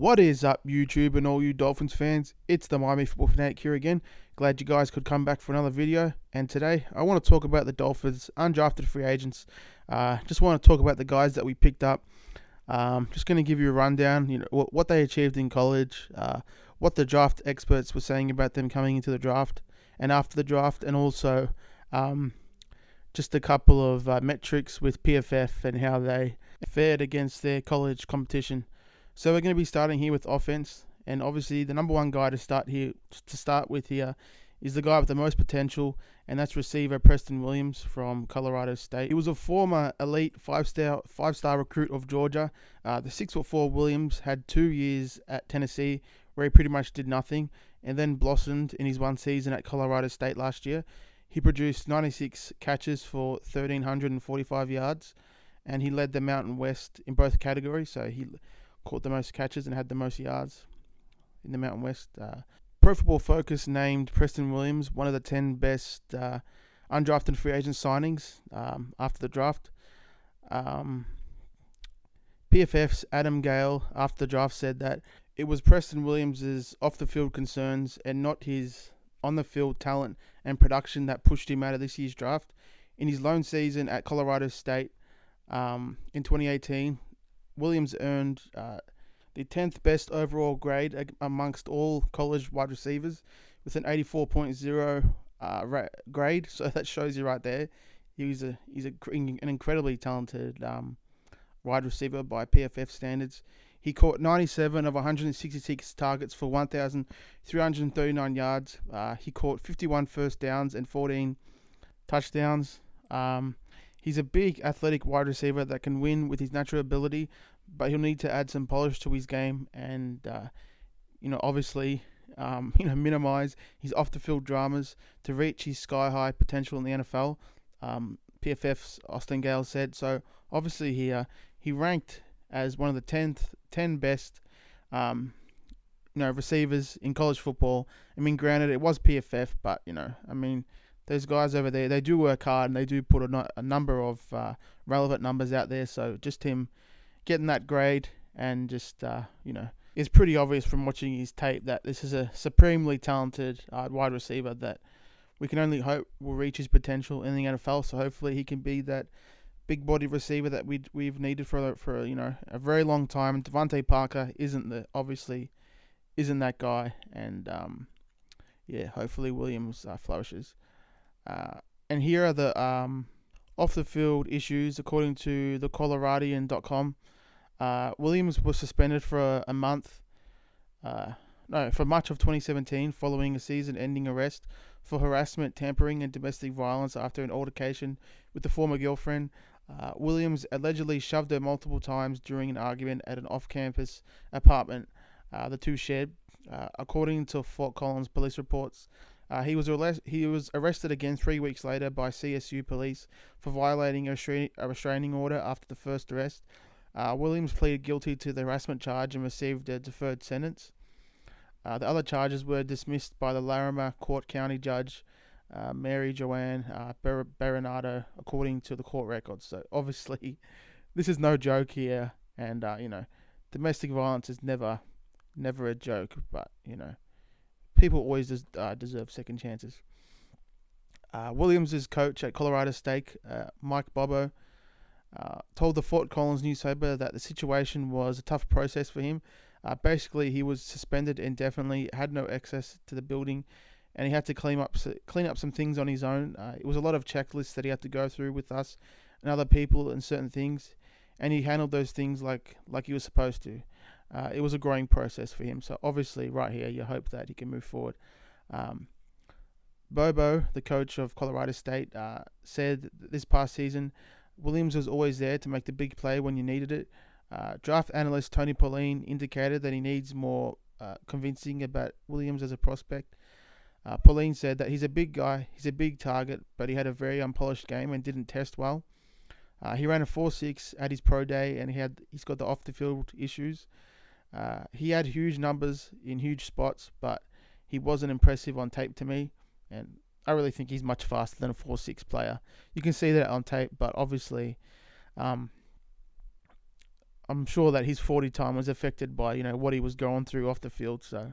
What is up, YouTube and all you Dolphins fans? It's the Miami Football Fanatic here again. Glad you guys could come back for another video. And today, I want to talk about the Dolphins, undrafted free agents. Just want to talk about the guys that we picked up. Just going to give you a rundown, what they achieved in college, what the draft experts were saying about them coming into the draft and after the draft, and also just a couple of metrics with PFF and how they fared against their college competition. So we're going to be starting here with offense, and obviously the number one guy to start with here is the guy with the most potential, and that's receiver Preston Williams from Colorado State. He was a former elite five-star recruit of Georgia. The 6'4" Williams had 2 years at Tennessee where he pretty much did nothing, and then blossomed in his one season at Colorado State last year. He produced 96 catches for 1,345 yards, and he led the Mountain West in both categories, so he caught the most catches and had the most yards in the Mountain West. Pro Football Focus named Preston Williams one of the 10 best undrafted free agent signings after the draft. PFF's Adam Gale after the draft said that it was Preston Williams' off-the-field concerns and not his on-the-field talent and production that pushed him out of this year's draft. In his lone season at Colorado State in 2018, Williams earned the 10th best overall grade amongst all college wide receivers with an 84.0 grade. So that shows you right there. He's an incredibly talented wide receiver by PFF standards. He caught 97 of 166 targets for 1,339 yards. He caught 51 first downs and 14 touchdowns. He's a big athletic wide receiver that can win with his natural ability, but he'll need to add some polish to his game and, obviously, minimize his off-the-field dramas to reach his sky-high potential in the NFL. PFF's Austin Gale said so. Obviously, he ranked as one of the 10 best, receivers in college football. I mean, granted, it was PFF, but those guys over there, they do work hard and they do put a number of relevant numbers out there. So just him getting that grade and just, it's pretty obvious from watching his tape that this is a supremely talented wide receiver that we can only hope will reach his potential in the NFL. So hopefully he can be that big body receiver that we've needed for a very long time. And Devontae Parker isn't that guy. And hopefully Williams flourishes. And here are the off-the-field issues according to the Coloradian.com. Williams was suspended for for much of 2017 following a season-ending arrest for harassment, tampering, and domestic violence after an altercation with a former girlfriend. Williams allegedly shoved her multiple times during an argument at an off-campus apartment the two shared. According to Fort Collins police reports, he was arrested again 3 weeks later by CSU police for violating a restraining order after the first arrest. Williams pleaded guilty to the harassment charge and received a deferred sentence. The other charges were dismissed by the Larimer Court County Judge, Mary Joanne Baronato, according to the court records. So obviously, this is no joke here, and domestic violence is never a joke. But people always deserve second chances. Williams' coach at Colorado State, Mike Bobo, told the Fort Collins newspaper that the situation was a tough process for him. Basically, he was suspended indefinitely, had no access to the building, and he had to clean up some things on his own. It was a lot of checklists that he had to go through with us and other people and certain things, and he handled those things like he was supposed to. It was a growing process for him. So obviously, right here, you hope that he can move forward. Bobo, the coach of Colorado State, said that this past season, Williams was always there to make the big play when you needed it. Draft analyst Tony Pauline indicated that he needs more convincing about Williams as a prospect. Pauline said that he's a big guy, he's a big target, but he had a very unpolished game and didn't test well. He ran a 4.6 at his pro day, and he's got the off-the-field issues. He had huge numbers in huge spots, but he wasn't impressive on tape to me, and I really think he's much faster than a 4.6 player. You can see that on tape, but obviously I'm sure that his 40 time was affected by what he was going through off the field. So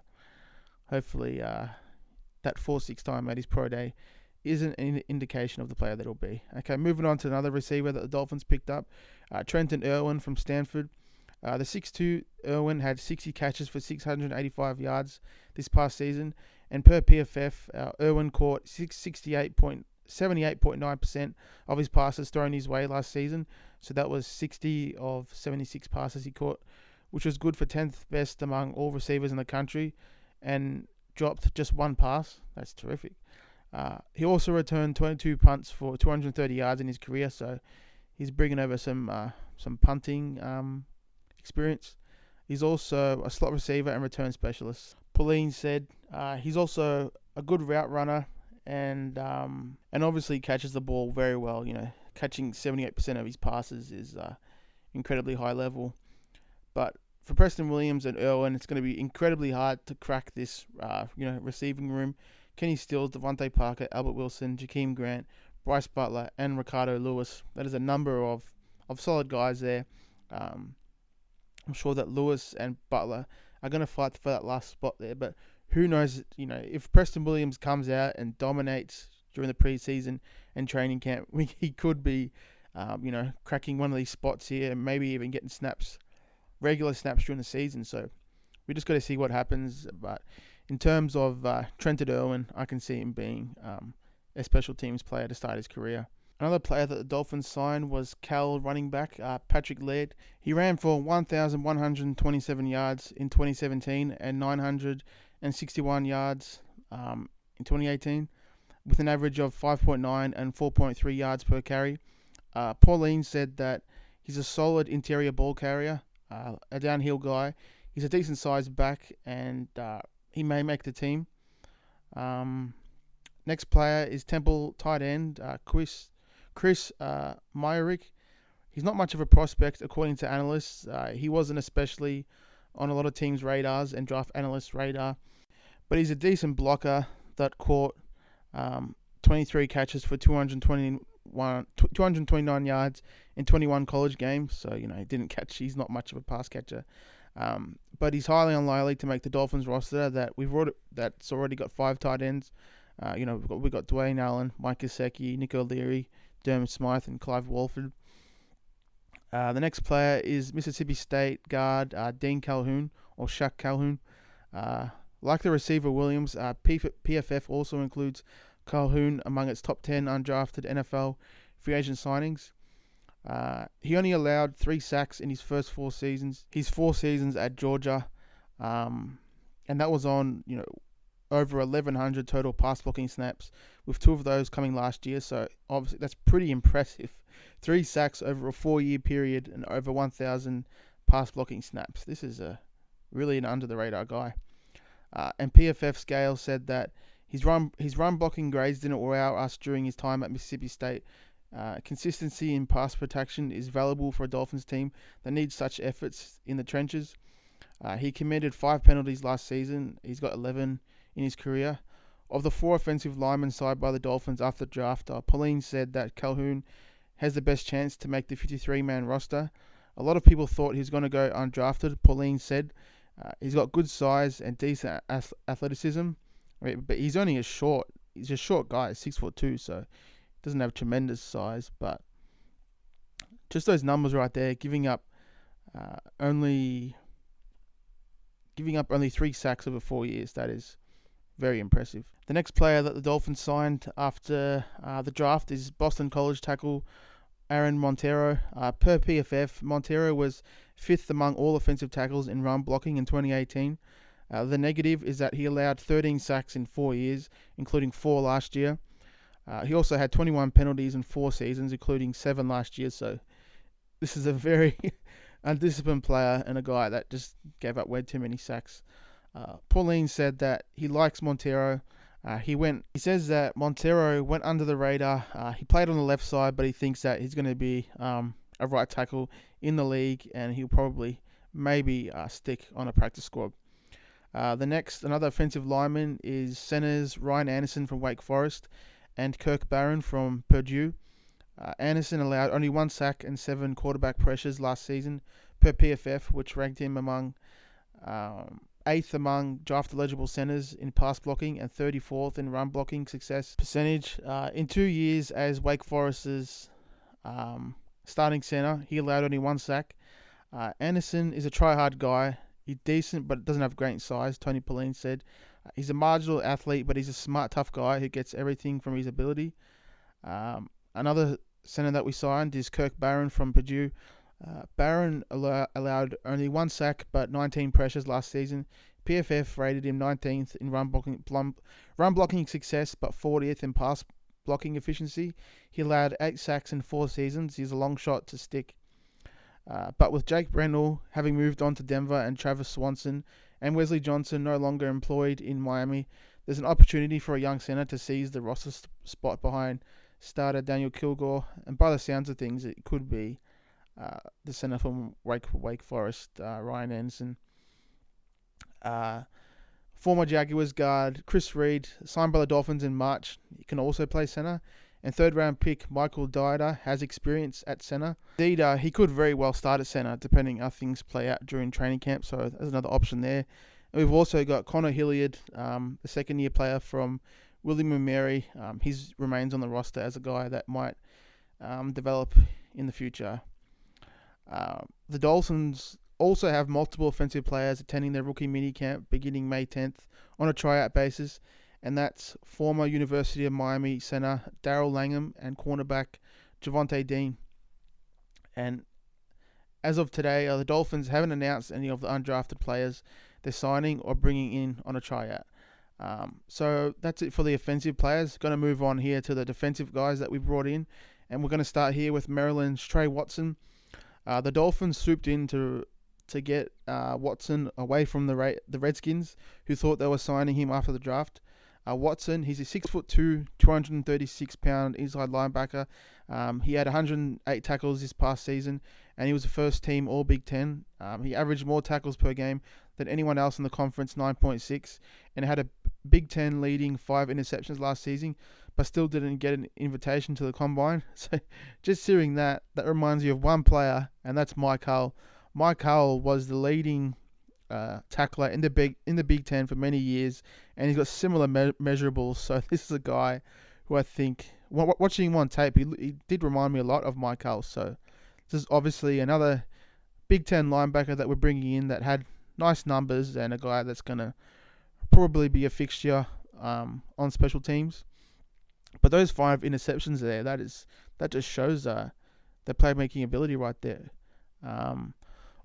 hopefully that 4.6 time at his pro day isn't an indication of the player that he'll be. Okay, moving on to another receiver that the Dolphins picked up, Trenton Aaron from Stanford. The 6'2 Aaron had 60 catches for 685 yards this past season, and per PFF, Aaron caught 78.9% of his passes thrown his way last season. So that was 60 of 76 passes he caught, which was good for 10th best among all receivers in the country, and dropped just one pass. That's terrific. He also returned 22 punts for 230 yards in his career, so he's bringing over some punting experience. He's also a slot receiver and return specialist. Pauline said he's also a good route runner and obviously catches the ball very well. Catching 78% of his passes is incredibly high level. But for Preston Williams and Irwin, it's going to be incredibly hard to crack this receiving room. Kenny Stills, Devontae Parker, Albert Wilson, Jakeem Grant, Bryce Butler, and Ricardo Lewis. That is a number of solid guys there. I'm sure that Lewis and Butler are going to fight for that last spot there. But who knows, if Preston Williams comes out and dominates during the preseason and training camp, he could be, cracking one of these spots here and maybe even getting regular snaps during the season. So we just got to see what happens. But in terms of Trenton Aaron, I can see him being a special teams player to start his career. Another player that the Dolphins signed was Cal running back Patrick Laird. He ran for 1,127 yards in 2017 and 961 yards in 2018, with an average of 5.9 and 4.3 yards per carry. Pauline said that he's a solid interior ball carrier, a downhill guy. He's a decent-sized back, and he may make the team. Next player is Temple tight end Chris Myrick. He's not much of a prospect according to analysts. He wasn't especially on a lot of teams' radars and draft analysts' radar, but he's a decent blocker that caught 23 catches for 229 yards in 21 college games. So, he didn't catch. He's not much of a pass catcher. But he's highly unlikely to make the Dolphins roster that's already got 5 tight ends. We've got Dwayne Allen, Mike Gesicki, Nick O'Leary, Dermot Smythe, and Clive Walford. The next player is Mississippi State guard Dean Calhoun, or Shaq Calhoun. Like the receiver Williams, PFF also includes Calhoun among its top 10 undrafted NFL free agent signings. He only allowed 3 sacks in his first 4 seasons. His 4 seasons at Georgia, and that was on over 1,100 total pass blocking snaps, with 2 of those coming last year. So obviously that's pretty impressive. 3 sacks over a 4-year period and over 1,000 pass blocking snaps. This is really an under the radar guy. And PFF scale said that his run blocking grades didn't wow us during his time at Mississippi State. Consistency in pass protection is valuable for a Dolphins team that needs such efforts in the trenches. He committed 5 penalties last season. He's got 11 in his career. Of the 4 offensive linemen signed by the Dolphins after the draft, Pauline said that Calhoun has the best chance to make the 53-man roster. A lot of people thought he was going to go undrafted. Pauline said he's got good size and decent athleticism, but he's only a short guy, 6'2", so doesn't have tremendous size. But just those numbers right there, giving up only 3 sacks over 4 years, that is very impressive. The next player that the Dolphins signed after the draft is Boston College tackle Aaron Montero. Per PFF, Montero was 5th among all offensive tackles in run blocking in 2018. The negative is that he allowed 13 sacks in 4 years, including 4 last year. He also had 21 penalties in 4 seasons, including 7 last year. So this is a very undisciplined player and a guy that just gave up way too many sacks. Pauline said that he likes Montero. He says that Montero went under the radar. He played on the left side, but he thinks that he's going to be a right tackle in the league, and he'll probably maybe stick on a practice squad. Another offensive lineman is centers Ryan Anderson from Wake Forest and Kirk Barron from Purdue. Anderson allowed only 1 sack and 7 quarterback pressures last season per PFF, which ranked him among 8th among draft eligible centers in pass blocking and 34th in run blocking success percentage. In 2 years as Wake Forest's starting center, he allowed only 1 sack. Anderson is a try-hard guy. He's decent, but doesn't have great size, Tony Pauline said. He's a marginal athlete, but he's a smart, tough guy who gets everything from his ability. Another center that we signed is Kirk Barron from Purdue. Barron allowed only 1 sack but 19 pressures last season. PFF rated him 19th in run blocking success but 40th in pass blocking efficiency. He allowed 8 sacks in 4 seasons. He's a long shot to stick. But with Jake Brendel having moved on to Denver and Travis Swanson and Wesley Johnson no longer employed in Miami, there's an opportunity for a young center to seize the roster spot behind starter Daniel Kilgore. And by the sounds of things, it could be the center from Wake Forest, Ryan Anderson. Former Jaguars guard Chris Reed, signed by the Dolphins in March. He can also play center. And 3rd-round pick Michael Dida has experience at center. Indeed, he could very well start at center, depending how things play out during training camp. So there's another option there. And we've also got Connor Hilliard, the second-year player from William & Mary. He remains on the roster as a guy that might develop in the future. The Dolphins also have multiple offensive players attending their rookie minicamp beginning May 10th on a tryout basis. And that's former University of Miami center Darrell Langham and cornerback Javonte Dean. And as of today, the Dolphins haven't announced any of the undrafted players they're signing or bringing in on a tryout. So that's it for the offensive players. Going to move on here to the defensive guys that we brought in. And we're going to start here with Maryland's Trey Watson. The Dolphins swooped in to get Watson away from the Redskins, who thought they were signing him after the draft. Watson, he's a 6'2", 236-pound inside linebacker. He had 108 tackles this past season, and he was a first-team All-Big Ten. He averaged more tackles per game than anyone else in the conference, 9.6, and had a Big Ten leading 5 interceptions last season, but still didn't get an invitation to the Combine. So just hearing that reminds you of one player, and that's Mike Hull. Mike Hull was the leading tackler in the Big Ten for many years, and he's got similar measurables. So this is a guy who I think, watching him on tape, he did remind me a lot of Mike Hull. So this is obviously another Big Ten linebacker that we're bringing in that had nice numbers, and a guy that's going to probably be a fixture on special teams. But those 5 interceptions there, that just shows the playmaking ability right there.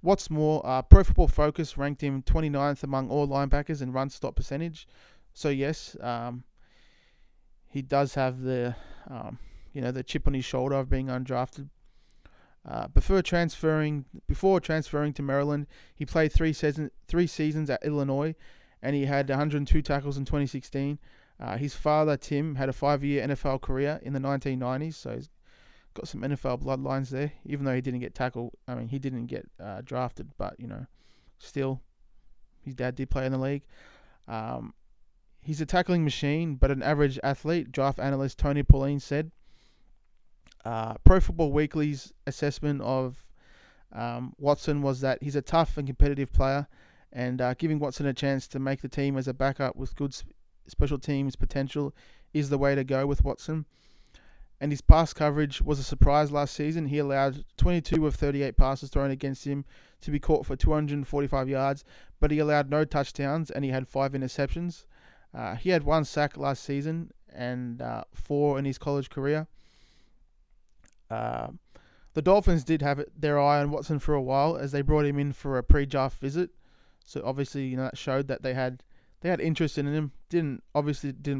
What's more, Pro Football Focus ranked him 29th among all linebackers in run stop percentage. So yes, he does have the chip on his shoulder of being undrafted. Before transferring to Maryland, he played 3 seasons at Illinois, and he had 102 tackles in 2016. His father, Tim, had a 5-year NFL career in the 1990s, so he's got some NFL bloodlines there, even though he didn't get he didn't get drafted, but, still, his dad did play in the league. He's a tackling machine, but an average athlete, draft analyst Tony Pauline said. Pro Football Weekly's assessment of Watson was that he's a tough and competitive player, and giving Watson a chance to make the team as a backup with good special teams potential is the way to go with Watson. And his pass coverage was a surprise last season. He allowed 22 of 38 passes thrown against him to be caught for 245 yards, but he allowed no touchdowns, and he had 5 interceptions. He had 1 sack last season and 4 in his college career. The Dolphins did have their eye on Watson for a while, as they brought him in for a pre-draft visit. So obviously, that showed that they had interest in him. Didn't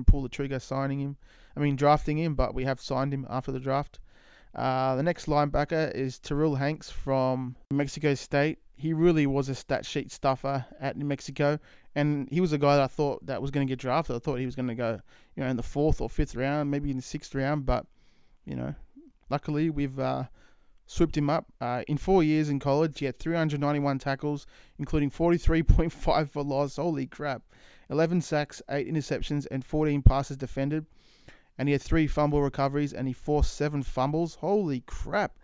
pull the trigger drafting him, but we have signed him after the draft. The next linebacker is Terrell Hanks from New Mexico State. He really was a stat sheet stuffer at New Mexico, and he was a guy that I thought that was going to get drafted. I thought he was going to go, in the 4th or 5th round, maybe in the 6th round, but, luckily we've swooped him up. In 4 years in college, he had 391 tackles, including 43.5 for loss. Holy crap. 11 sacks, 8 interceptions, and 14 passes defended. And he had 3 fumble recoveries, and he forced 7 fumbles. Holy crap.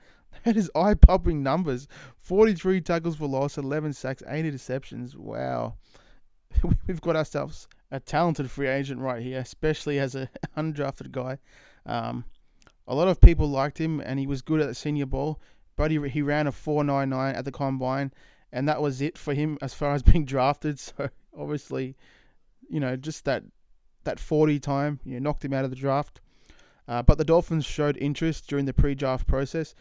That is eye-popping numbers. 43 tackles for loss, 11 sacks, 8 interceptions. Wow. We've got ourselves a talented free agent right here, especially as an undrafted guy. A lot of people liked him, and he was good at the Senior Bowl, but he ran a 4.99 at the Combine, and that was it for him as far as being drafted. So, obviously, just that 40 time, knocked him out of the draft. But the Dolphins showed interest during the pre-draft process.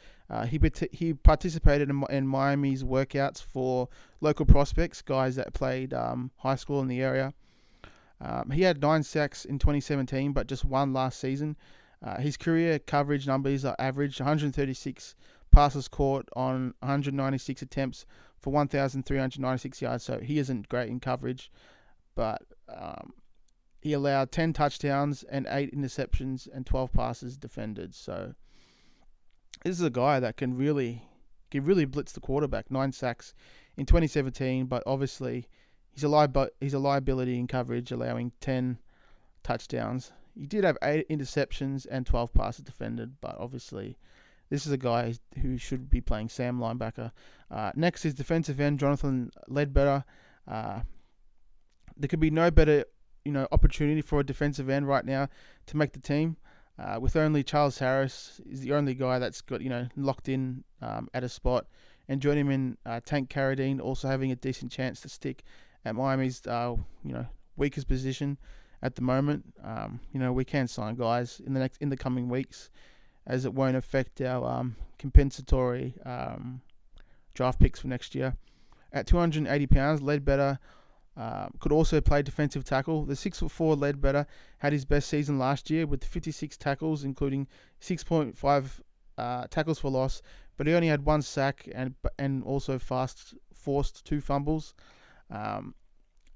He participated in Miami's workouts for local prospects, guys that played high school in the area. He had 9 sacks in 2017, but just 1 last season. His career coverage numbers are average: 136 passes caught on 196 attempts for 1,396 yards. So he isn't great in coverage, but he allowed 10 touchdowns and 8 interceptions and 12 passes defended. So this is a guy that can really blitz the quarterback. 9 sacks in 2017, but obviously he's a liability in coverage, allowing 10 touchdowns. He did have 8 interceptions and 12 passes defended, but obviously this is a guy who should be playing Sam linebacker. Next is defensive end Jonathan Ledbetter. There could be no better opportunity for a defensive end right now to make the team. With only Charles Harris is the only guy that's got locked in at a spot, and join him in Tank Carradine, also having a decent chance to stick at Miami's weakest position at the moment. We can sign guys in the coming weeks, as it won't affect our compensatory draft picks for next year. At 280 pounds, Ledbetter could also play defensive tackle. The 6'4" Ledbetter had his best season last year with 56 tackles, including 6.5 tackles for loss, but he only had 1 sack and also forced 2 fumbles.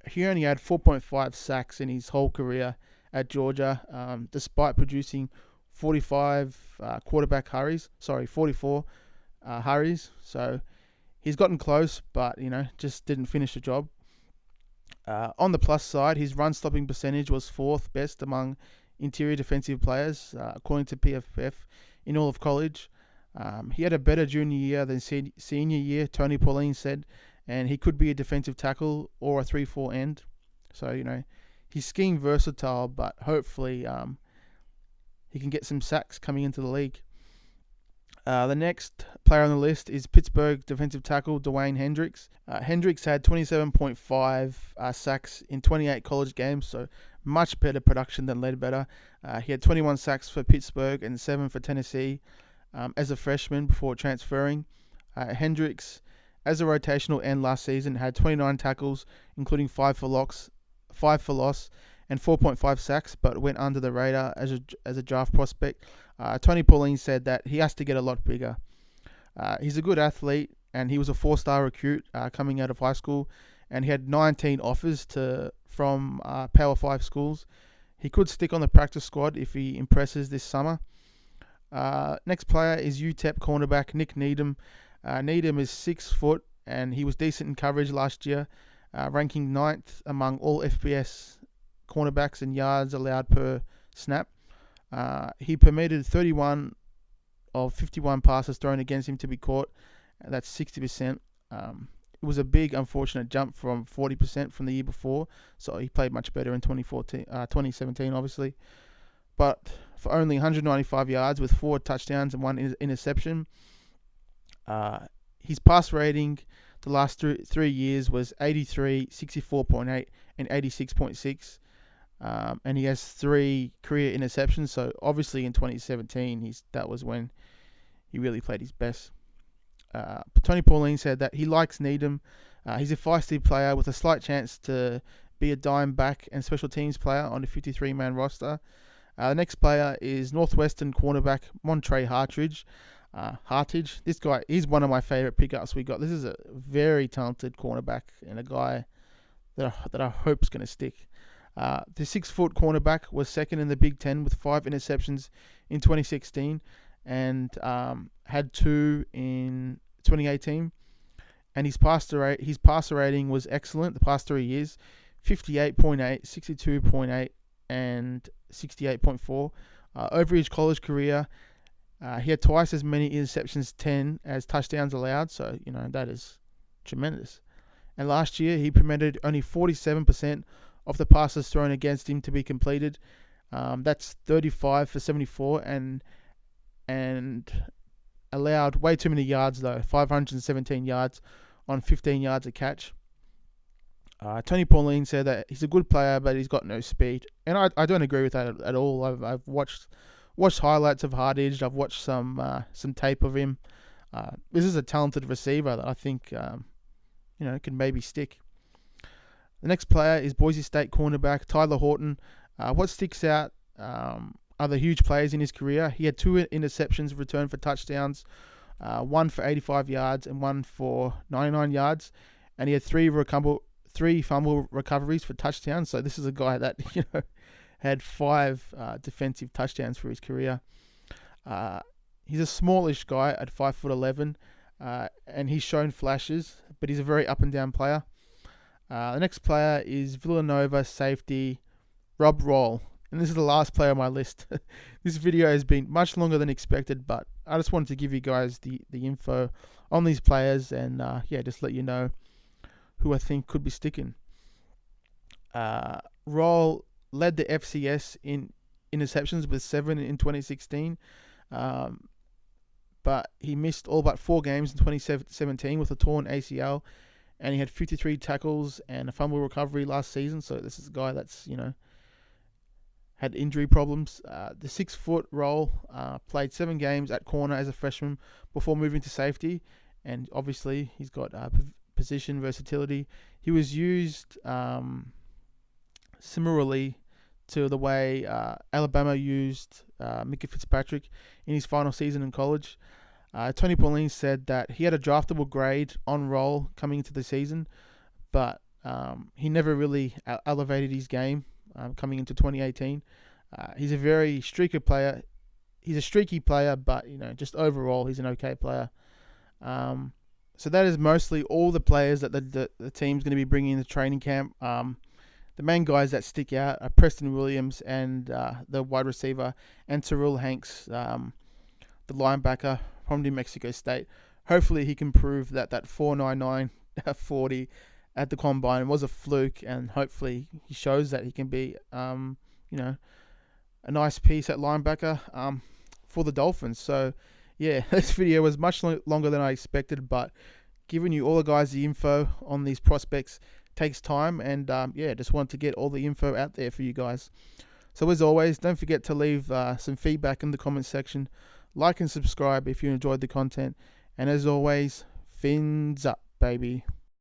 He only had 4.5 sacks in his whole career at Georgia, despite producing 44 hurries. So he's gotten close, but just didn't finish the job. On the plus side, his run-stopping percentage was 4th best among interior defensive players, according to PFF, in all of college. He had a better junior year than senior year, Tony Pauline said, and he could be a defensive tackle or a 3-4 end. So, he's scheme versatile, but hopefully he can get some sacks coming into the league. The next player on the list is Pittsburgh defensive tackle Dwayne Hendricks. Hendricks had 27.5 sacks in 28 college games, so much better production than Ledbetter. He had 21 sacks for Pittsburgh and 7 for Tennessee as a freshman before transferring. Hendricks, as a rotational end last season, had 29 tackles, including 5 for loss, and 4.5 sacks, but went under the radar as a draft prospect. Tony Pauline said that he has to get a lot bigger. He's a good athlete, and he was a 4-star recruit coming out of high school, and he had 19 offers from Power 5 schools. He could stick on the practice squad if he impresses this summer. Next player is UTEP cornerback Nick Needham. Needham is 6 foot, and he was decent in coverage last year, ranking 9th among all FBS cornerbacks in yards allowed per snap. He permitted 31 of 51 passes thrown against him to be caught. That's 60%. It was a big, unfortunate jump from 40% from the year before, so he played much better in 2017, obviously. But for only 195 yards with 4 touchdowns and 1 interception, his pass rating the last 3 years was 83, 64.8, and 86.6. And he has 3 career interceptions. So obviously in 2017, that was when he really played his best. Tony Pauline said that he likes Needham. He's a feisty player with a slight chance to be a dime back and special teams player on the 53-man roster. The next player is Northwestern cornerback Montre Hartage. This guy, he's one of my favorite pickups we got. This is a very talented cornerback and a guy that I hope is going to stick. The 6-foot cornerback was second in the Big Ten with 5 interceptions in 2016 and had 2 in 2018. And his passer rating was excellent the past 3 years: 58.8, 62.8, and 68.4. Over his college career, He had twice as many interceptions, 10, as touchdowns allowed. So, that is tremendous. And last year, he permitted only 47% of the passes thrown against him to be completed. That's 35 for 74 and allowed way too many yards, though. 517 yards on 15 yards a catch. Tony Pauline said that he's a good player, but he's got no speed. And I don't agree with that at all. I've watched highlights of Hardage. I've watched some tape of him. This is a talented receiver that I think can maybe stick. The next player is Boise State cornerback Tyler Horton. What sticks out are the huge plays in his career. He had 2 interceptions returned for touchdowns, 1 for 85 yards and 1 for 99 yards, and he had 3 fumble recoveries for touchdowns. So this is a guy that had 5 defensive touchdowns for his career. He's a smallish guy at 5'11", and he's shown flashes, but he's a very up and down player. The next player is Villanova safety Rob Roll, and this is the last player on my list. This video has been much longer than expected, but I just wanted to give you guys the info on these players and just let you know who I think could be sticking. Roll led the FCS in interceptions with 7 in 2016, but he missed all but 4 games in 2017 with a torn ACL, and he had 53 tackles and a fumble recovery last season. So this is a guy that's had injury problems. The 6-foot Roll played 7 games at corner as a freshman before moving to safety, and obviously he's got position versatility. He was used similarly to the way Alabama used Micah Fitzpatrick in his final season in college. Tony Pauline said that he had a draftable grade on Roll coming into the season, but he never really elevated his game coming into 2018. He's a very streaky player. He's a streaky player, but just overall, he's an okay player. So that is mostly all the players that the team's going to be bringing in the training camp. The main guys that stick out are Preston Williams and the wide receiver, and Terrell Hanks, the linebacker from New Mexico State. Hopefully he can prove that 4.99 40 at the combine was a fluke, and hopefully he shows that he can be a nice piece at linebacker for the Dolphins. So yeah, this video was much longer than I expected, but giving you all the guys the info on these prospects takes time, and just want to get all the info out there for you guys. So as always, don't forget to leave some feedback in the comment section. Like and subscribe if you enjoyed the content. And as always, fins up, baby.